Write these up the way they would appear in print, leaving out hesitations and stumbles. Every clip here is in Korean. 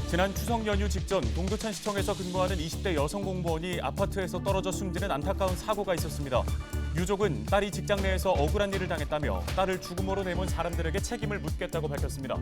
지난 추석 연휴 직전 동두천시청에서 근무하는 20대 여성 공무원이 아파트에서 떨어져 숨지는 안타까운 사고가 있었습니다. 유족은 딸이 직장 내에서 억울한 일을 당했다며 딸을 죽음으로 내몬 사람들에게 책임을 묻겠다고 밝혔습니다.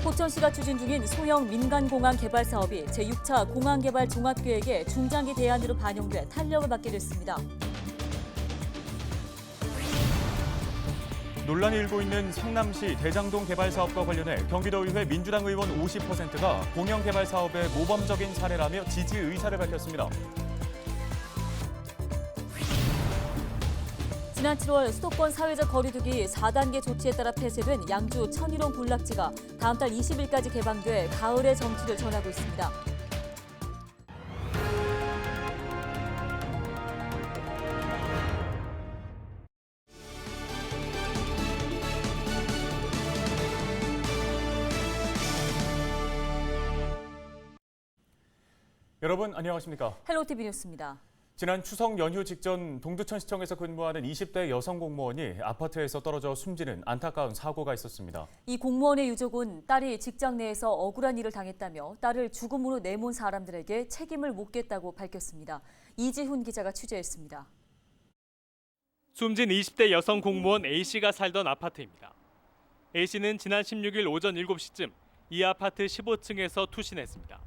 포천시가 추진 중인 소형 민간공항 개발 사업이 제6차 공항개발 종합계획의 중장기 대안으로 반영돼 탄력을 받게 됐습니다. 논란이 일고 있는 성남시 대장동 개발 사업과 관련해 경기도의회 민주당 의원 50%가 공영 개발 사업의 모범적인 사례라며 지지 의사를 밝혔습니다. 지난 7월 수도권 사회적 거리두기 4단계 조치에 따라 폐쇄된 양주 천일홍 군락지가 다음 달 20일까지 개방돼 가을의 정취를 전하고 있습니다. 여러분 안녕하십니까? 헬로티비 뉴스입니다. 지난 추석 연휴 직전 동두천시청에서 근무하는 20대 여성 공무원이 아파트에서 떨어져 숨지는 안타까운 사고가 있었습니다. 이 공무원의 유족은 딸이 직장 내에서 억울한 일을 당했다며 딸을 죽음으로 내몬 사람들에게 책임을 묻겠다고 밝혔습니다. 이지훈 기자가 취재했습니다. 숨진 20대 여성 공무원 A씨가 살던 아파트입니다. A씨는 지난 16일 오전 7시쯤 이 아파트 15층에서 투신했습니다.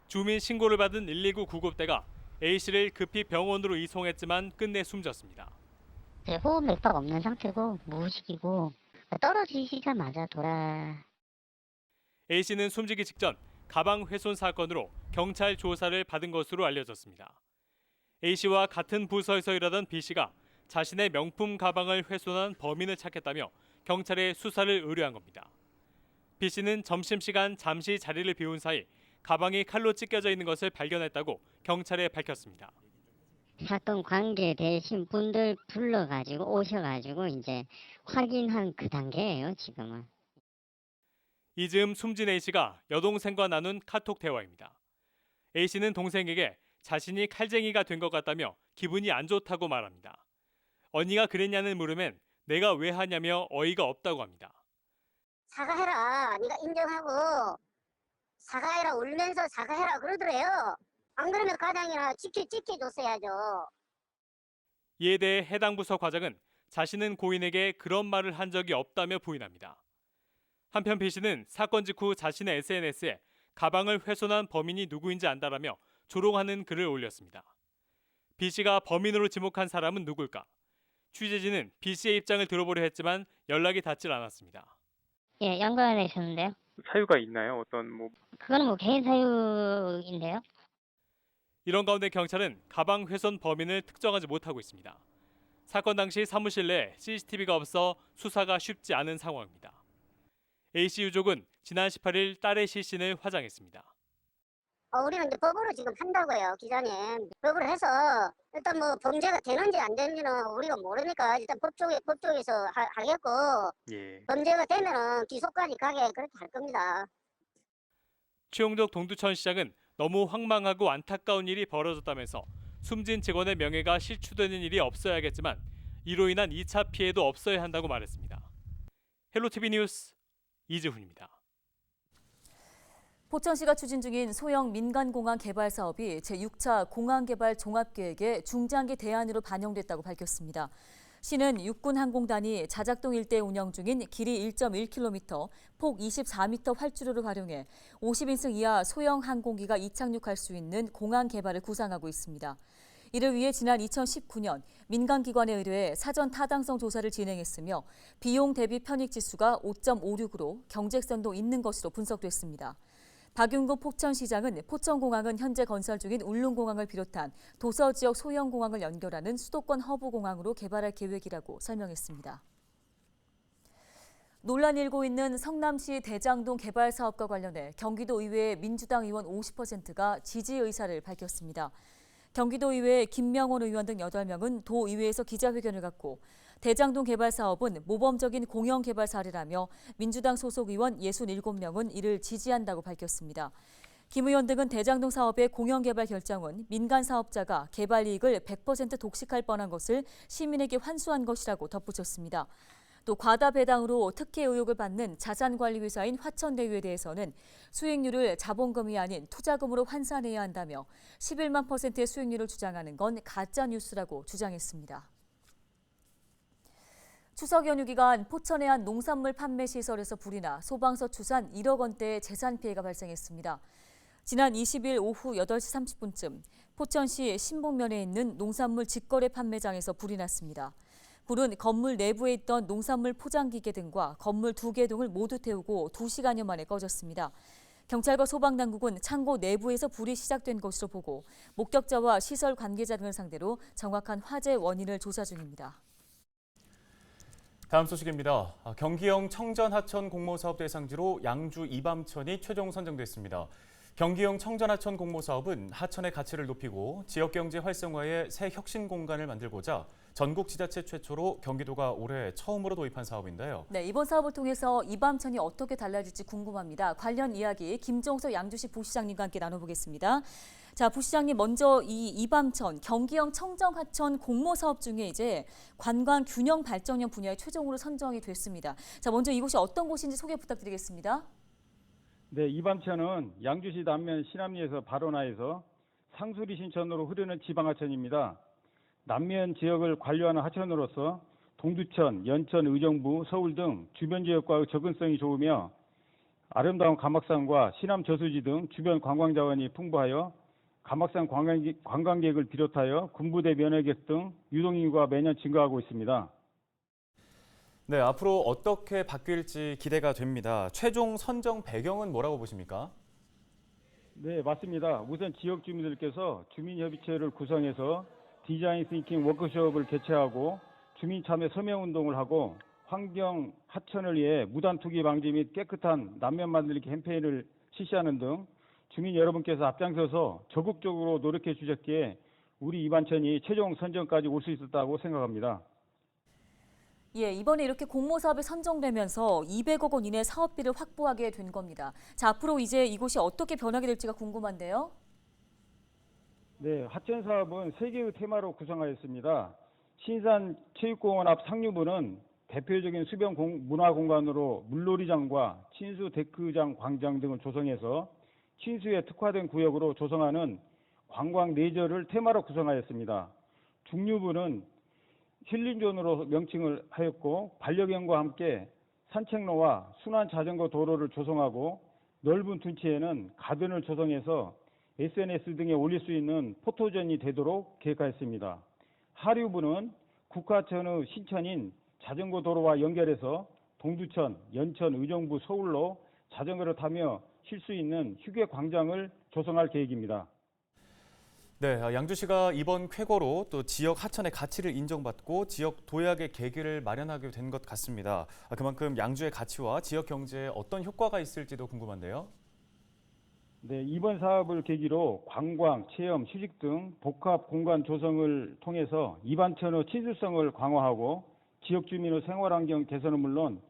주민 신고를 받은 119 구급대가 A씨를 급히 병원으로 이송했지만 끝내 숨졌습니다. 호흡 맥박 없는 상태고 무의식이고 떨어지시자마자 A씨는 숨지기 직전 가방 훼손 사건으로 경찰 조사를 받은 것으로 알려졌습니다. A씨와 같은 부서에서 일하던 B씨가 자신의 명품 가방을 훼손한 범인을 찾겠다며 경찰에 수사를 의뢰한 겁니다. B씨는 점심시간 잠시 자리를 비운 사이 가방이 칼로 찢겨져 있는 것을 발견했다고 경찰에 밝혔습니다. 사건 관계되신 분들 불러가지고 오셔가지고 이제 확인한 그 단계예요, 지금은. 이 즈음 숨진 A씨가 여동생과 나눈 카톡 대화입니다. A씨는 동생에게 자신이 칼쟁이가 된 것 같다며 기분이 안 좋다고 말합니다. 언니가 그랬냐는 물음엔 내가 왜 하냐며 어이가 없다고 합니다. 사과해라. 네가 인정하고 사과해라. 울면서 사과해라 그러더래요. 안 그러면 과장이나 지켜줬어야죠. 이에 대해 해당 부서 과장은 자신은 고인에게 그런 말을 한 적이 없다며 부인합니다. 한편 B씨는 사건 직후 자신의 SNS에 가방을 훼손한 범인이 누구인지 안다라며 조롱하는 글을 올렸습니다. B씨가 범인으로 지목한 사람은 누굴까? 취재진은 B씨의 입장을 들어보려 했지만 연락이 닿질 않았습니다. 예, 연관되셨는데요. 사유가 있나요? 그거는 개인 사유인데요. 이런 가운데 경찰은 가방 훼손 범인을 특정하지 못하고 있습니다. 사건 당시 사무실 내 CCTV가 없어 수사가 쉽지 않은 상황입니다. A씨 유족은 지난 18일 딸의 시신을 화장했습니다. 우리는 이제 법으로 지금 한다고요, 기자님. 법으로 해서 일단 뭐 범죄가 되는지 안 되는지는 우리가 모르니까 일단 법쪽에서 하겠고 범죄가 되면은 기소까지 가게 그렇게 할 겁니다. 최용덕 동두천시장은 너무 황망하고 안타까운 일이 벌어졌다면서 숨진 직원의 명예가 실추되는 일이 없어야겠지만 이로 인한 2차 피해도 없어야 한다고 말했습니다. 헬로티비 뉴스 이지훈입니다. 포천시가 추진 중인 소형 민간공항 개발 사업이 제6차 공항개발 종합계획의 중장기 대안으로 반영됐다고 밝혔습니다. 시는 육군항공단이 자작동 일대에 운영 중인 길이 1.1km, 폭 24m 활주로를 활용해 50인승 이하 소형 항공기가 이착륙할 수 있는 공항 개발을 구상하고 있습니다. 이를 위해 지난 2019년 민간기관에 의뢰해 사전 타당성 조사를 진행했으며 비용 대비 편익 지수가 5.56으로 경제성도 있는 것으로 분석됐습니다. 박윤구 포천시장은 포천공항은 현재 건설 중인 울릉공항을 비롯한 도서 지역 소형공항을 연결하는 수도권 허브공항으로 개발할 계획이라고 설명했습니다. 논란이 일고 있는 성남시 대장동 개발 사업과 관련해 경기도의회 민주당 의원 50%가 지지 의사를 밝혔습니다. 경기도의회 김명원 의원 등 8명은 도의회에서 기자회견을 갖고 대장동 개발 사업은 모범적인 공영 개발 사례라며 민주당 소속 의원 67명은 이를 지지한다고 밝혔습니다. 김 의원 등은 대장동 사업의 공영 개발 결정은 민간 사업자가 개발 이익을 100% 독식할 뻔한 것을 시민에게 환수한 것이라고 덧붙였습니다. 또 과다 배당으로 특혜 의혹을 받는 자산관리회사인 화천대유에 대해서는 수익률을 자본금이 아닌 투자금으로 환산해야 한다며 11만 %의 수익률을 주장하는 건 가짜 뉴스라고 주장했습니다. 추석 연휴 기간 포천의 한 농산물 판매 시설에서 불이 나 소방서 추산 1억 원대의 재산 피해가 발생했습니다. 지난 20일 오후 8시 30분쯤 포천시 신봉면에 있는 농산물 직거래 판매장에서 불이 났습니다. 불은 건물 내부에 있던 농산물 포장기계 등과 건물 2개 동을 모두 태우고 2시간여 만에 꺼졌습니다. 경찰과 소방당국은 창고 내부에서 불이 시작된 것으로 보고 목격자와 시설 관계자 등을 상대로 정확한 화재 원인을 조사 중입니다. 다음 소식입니다. 경기형 청전 하천 공모 사업 대상지로 양주 이밤천이 최종 선정됐습니다. 경기형 청전 하천 공모 사업은 하천의 가치를 높이고 지역 경제 활성화에 새 혁신 공간을 만들고자 전국 지자체 최초로 경기도가 올해 처음으로 도입한 사업인데요. 네, 이번 사업을 통해서 이밤천이 어떻게 달라질지 궁금합니다. 관련 이야기 김종석 양주시 부시장님과 함께 나눠보겠습니다. 자, 부시장님 먼저 이 이밤천 경기형 청정 하천 공모 사업 중에 이제 관광 균형 발전형 분야에 최종으로 선정이 됐습니다. 자, 먼저 이곳이 어떤 곳인지 소개 부탁드리겠습니다. 네, 이밤천은 양주시 남면 신암리에서 발원하여서 상수리 신천으로 흐르는 지방하천입니다. 남면 지역을 관리하는 하천으로서 동두천, 연천, 의정부, 서울 등 주변 지역과의 접근성이 좋으며 아름다운 가막산과 신암 저수지 등 주변 관광 자원이 풍부하여 가막산 관광객을 비롯하여 군부대 면회객 등 유동인구가 매년 증가하고 있습니다. 네, 앞으로 어떻게 바뀔지 기대가 됩니다. 최종 선정 배경은 뭐라고 보십니까? 네, 맞습니다. 우선 지역 주민들께서 주민협의체를 구성해서 디자인 싱킹 워크숍을 개최하고 주민 참여 서명 운동을 하고 환경 하천을 위해 무단 투기 방지 및 깨끗한 남면 만들기 캠페인을 실시하는 등 주민 여러분께서 앞장서서 적극적으로 노력해 주셨기에 우리 이밤천이 최종 선정까지 올 수 있었다고 생각합니다. 예, 이번에 이렇게 공모 사업에 선정되면서 200억 원 이내 사업비를 확보하게 된 겁니다. 자, 앞으로 이제 이곳이 어떻게 변하게 될지가 궁금한데요. 네, 하천 사업은 3개의 테마로 구성하였습니다. 신산 체육공원 앞 상류부는 대표적인 수변 문화공간으로 물놀이장과 친수 데크장 광장 등을 조성해서 친수에 특화된 구역으로 조성하는 관광 레저를 테마로 구성하였습니다. 중류부는 힐링존으로 명칭을 하였고 반려견과 함께 산책로와 순환 자전거 도로를 조성하고 넓은 둔치에는 가든을 조성해서 SNS 등에 올릴 수 있는 포토존이 되도록 계획하였습니다. 하류부는 국하천의 신천인 자전거 도로와 연결해서 동두천, 연천, 의정부, 서울로 자전거를 타며 쉴 수 있는 휴게 광장을 조성할 계획입니다. 네, 양주시가 이번 쾌거로 또 지역 하천의 가치를 인정받고 지역 도약의 계기를 마련하게 된 것 같습니다. 그만큼 양주의 가치와 지역 경제에 어떤 효과가 있을지도 궁금한데요. 네, 이번 사업을 계기로 관광, 체험, 휴식 등 복합 공간 조성을 통해서 이밤천의 친수성을 강화하고 지역 주민의 생활환경 개선은 물론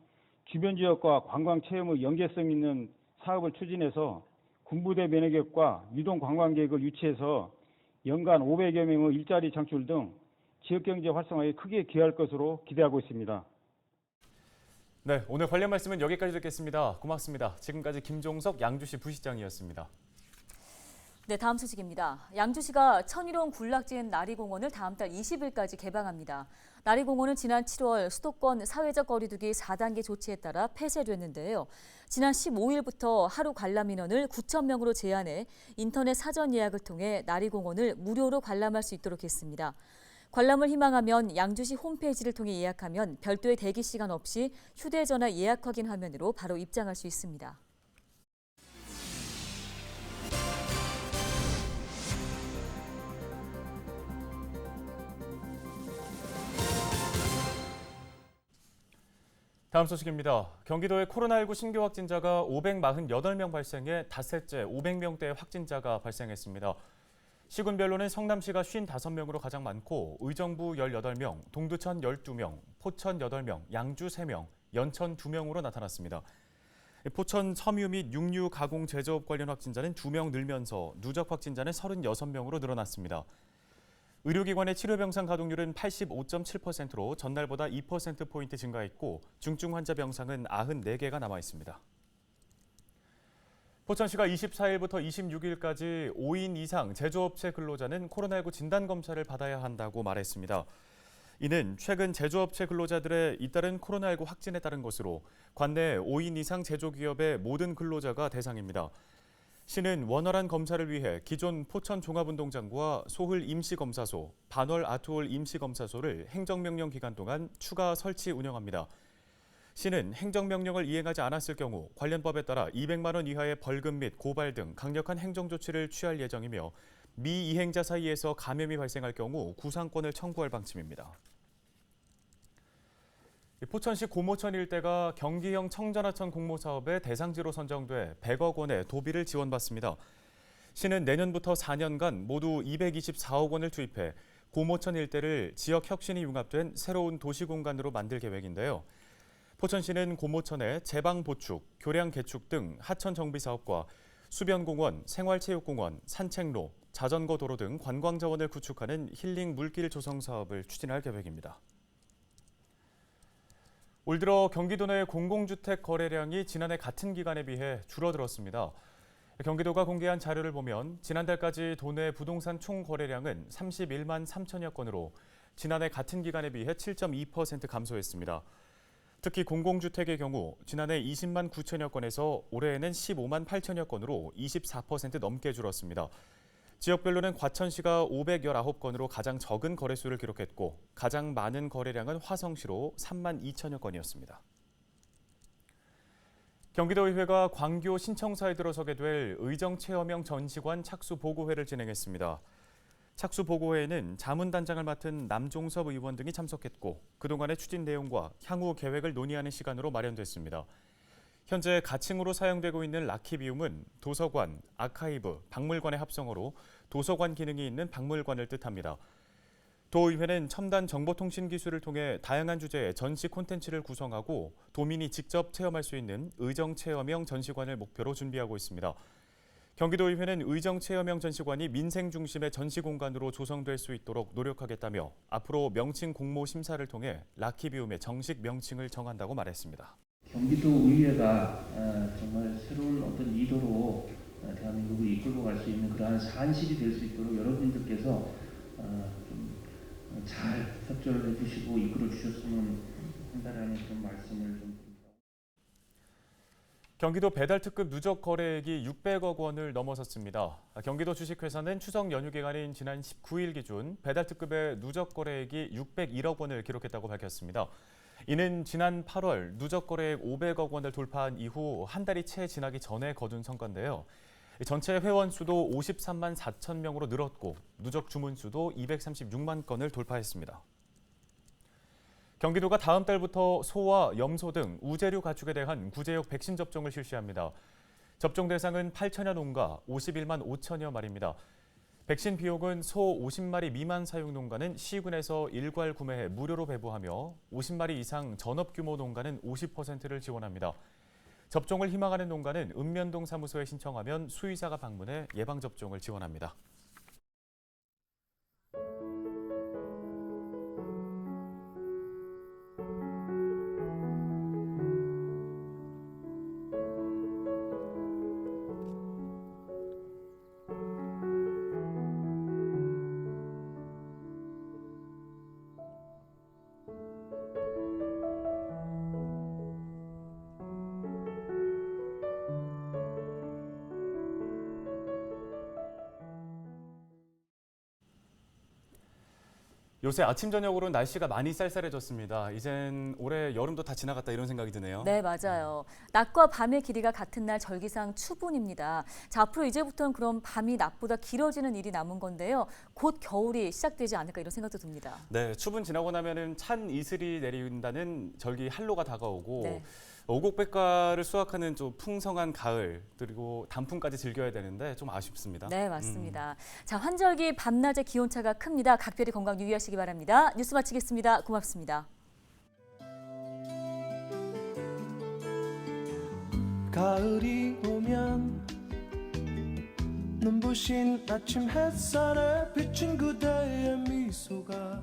주변 지역과 관광 체험의 연계성 있는 사업을 추진해서 군부대 면회객과 유동 관광객을 유치해서 연간 500여 명의 일자리 창출 등 지역경제 활성화에 크게 기여할 것으로 기대하고 있습니다. 네, 오늘 관련 말씀은 여기까지 듣겠습니다. 고맙습니다. 지금까지 김종석 양주시 부시장이었습니다. 네, 다음 소식입니다. 양주시가 천일홍 군락지인 나리공원을 다음 달 20일까지 개방합니다. 나리공원은 지난 7월 수도권 사회적 거리두기 4단계 조치에 따라 폐쇄됐는데요. 지난 15일부터 하루 관람 인원을 9,000명으로 제한해 인터넷 사전 예약을 통해 나리공원을 무료로 관람할 수 있도록 했습니다. 관람을 희망하면 양주시 홈페이지를 통해 예약하면 별도의 대기 시간 없이 휴대전화 예약 확인 화면으로 바로 입장할 수 있습니다. 다음 소식입니다. 경기도의 코로나19 신규 확진자가 548명 발생해 닷새째 500명대의 확진자가 발생했습니다. 시군별로는 성남시가 55명으로 가장 많고 의정부 18명, 동두천 12명, 포천 8명, 양주 3명, 연천 2명으로 나타났습니다. 포천 섬유 및 육류 가공 제조업 관련 확진자는 2명 늘면서 누적 확진자는 36명으로 늘어났습니다. 의료기관의 치료병상 가동률은 85.7%로 전날보다 2%포인트 증가했고 중증 환자 병상은 94개가 남아 있습니다. 포천시가 24일부터 26일까지 5인 이상 제조업체 근로자는 코로나19 진단검사를 받아야 한다고 말했습니다. 이는 최근 제조업체 근로자들의 잇따른 코로나19 확진에 따른 것으로 관내 5인 이상 제조기업의 모든 근로자가 대상입니다. 시는 원활한 검사를 위해 기존 포천 종합운동장과 소흘 임시검사소, 반월 아트홀 임시검사소를 행정명령 기간 동안 추가 설치 운영합니다. 시는 행정명령을 이행하지 않았을 경우 관련 법에 따라 200만 원 이하의 벌금 및 고발 등 강력한 행정조치를 취할 예정이며 미이행자 사이에서 감염이 발생할 경우 구상권을 청구할 방침입니다. 포천시 고모천 일대가 경기형 청전하천 공모사업의 대상지로 선정돼 100억 원의 도비를 지원받습니다. 시는 내년부터 4년간 모두 224억 원을 투입해 고모천 일대를 지역 혁신이 융합된 새로운 도시공간으로 만들 계획인데요. 포천시는 고모천의 제방 보축, 교량 개축 등 하천 정비 사업과 수변공원, 생활체육공원, 산책로, 자전거 도로 등 관광 자원을 구축하는 힐링 물길 조성 사업을 추진할 계획입니다. 올 들어 경기도 내 공공주택 거래량이 지난해 같은 기간에 비해 줄어들었습니다. 경기도가 공개한 자료를 보면 지난달까지 도내 부동산 총 거래량은 31만 3천여 건으로 지난해 같은 기간에 비해 7.2% 감소했습니다. 특히 공공주택의 경우 지난해 20만 9천여 건에서 올해에는 15만 8천여 건으로 24% 넘게 줄었습니다. 지역별로는 과천시가 519건으로 가장 적은 거래수를 기록했고 가장 많은 거래량은 화성시로 3만 2천여 건이었습니다. 경기도의회가 광교 신청사에 들어서게 될 의정체험형 전시관 착수보고회를 진행했습니다. 착수보고회에는 자문단장을 맡은 남종섭 의원 등이 참석했고 그동안의 추진 내용과 향후 계획을 논의하는 시간으로 마련됐습니다. 현재 가칭으로 사용되고 있는 라키비움은 도서관, 아카이브, 박물관의 합성어로 도서관 기능이 있는 박물관을 뜻합니다. 도의회는 첨단 정보통신 기술을 통해 다양한 주제의 전시 콘텐츠를 구성하고 도민이 직접 체험할 수 있는 의정체험형 전시관을 목표로 준비하고 있습니다. 경기도의회는 의정체험형 전시관이 민생 중심의 전시 공간으로 조성될 수 있도록 노력하겠다며 앞으로 명칭 공모 심사를 통해 라키비움의 정식 명칭을 정한다고 말했습니다. 경기도의회가 정말 새로운 어떤 리더로 대한민국을 이끌고 갈 수 있는 그러한 산실이 될 수 있도록 여러분들께서 좀 잘 협조를 해주시고 이끌어 주셨으면 한다라는 그런 말씀을 좀 드립니다. 경기도 배달특급 누적 거래액이 600억 원을 넘어섰습니다. 경기도 주식회사는 추석 연휴 기간인 지난 19일 기준 배달특급의 누적 거래액이 601억 원을 기록했다고 밝혔습니다. 이는 지난 8월 누적 거래액 500억 원을 돌파한 이후 한 달이 채 지나기 전에 거둔 성과인데요. 전체 회원 수도 53만 4천 명으로 늘었고 누적 주문 수도 236만 건을 돌파했습니다. 경기도가 다음 달부터 소와 염소 등 우재류 가축에 대한 구제역 백신 접종을 실시합니다. 접종 대상은 8천여 농가 51만 5천여 마리입니다. 백신 비용은 소 50마리 미만 사육 농가는 시군에서 일괄 구매해 무료로 배부하며 50마리 이상 전업 규모 농가는 50%를 지원합니다. 접종을 희망하는 농가는 읍면동 사무소에 신청하면 수의사가 방문해 예방접종을 지원합니다. 요새 아침 저녁으로 날씨가 많이 쌀쌀해졌습니다. 이젠 올해 여름도 다 지나갔다 이런 생각이 드네요. 네, 맞아요. 낮과 밤의 길이가 같은 날 절기상 추분입니다. 자, 앞으로 이제부터는 그럼 밤이 낮보다 길어지는 일이 남은 건데요. 곧 겨울이 시작되지 않을까 이런 생각도 듭니다. 네, 추분 지나고 나면은 찬 이슬이 내린다는 절기 한로가 다가오고 네. 오곡백과를 수확하는 좀 풍성한 가을 그리고 단풍까지 즐겨야 되는데 좀 아쉽습니다. 네, 맞습니다. 자, 환절기 밤낮의 기온차가 큽니다. 각별히 건강 유의하시기 바랍니다. 뉴스 마치겠습니다. 고맙습니다. 가을이 오면 눈부신 아침 햇살에 비친 그대의 미소가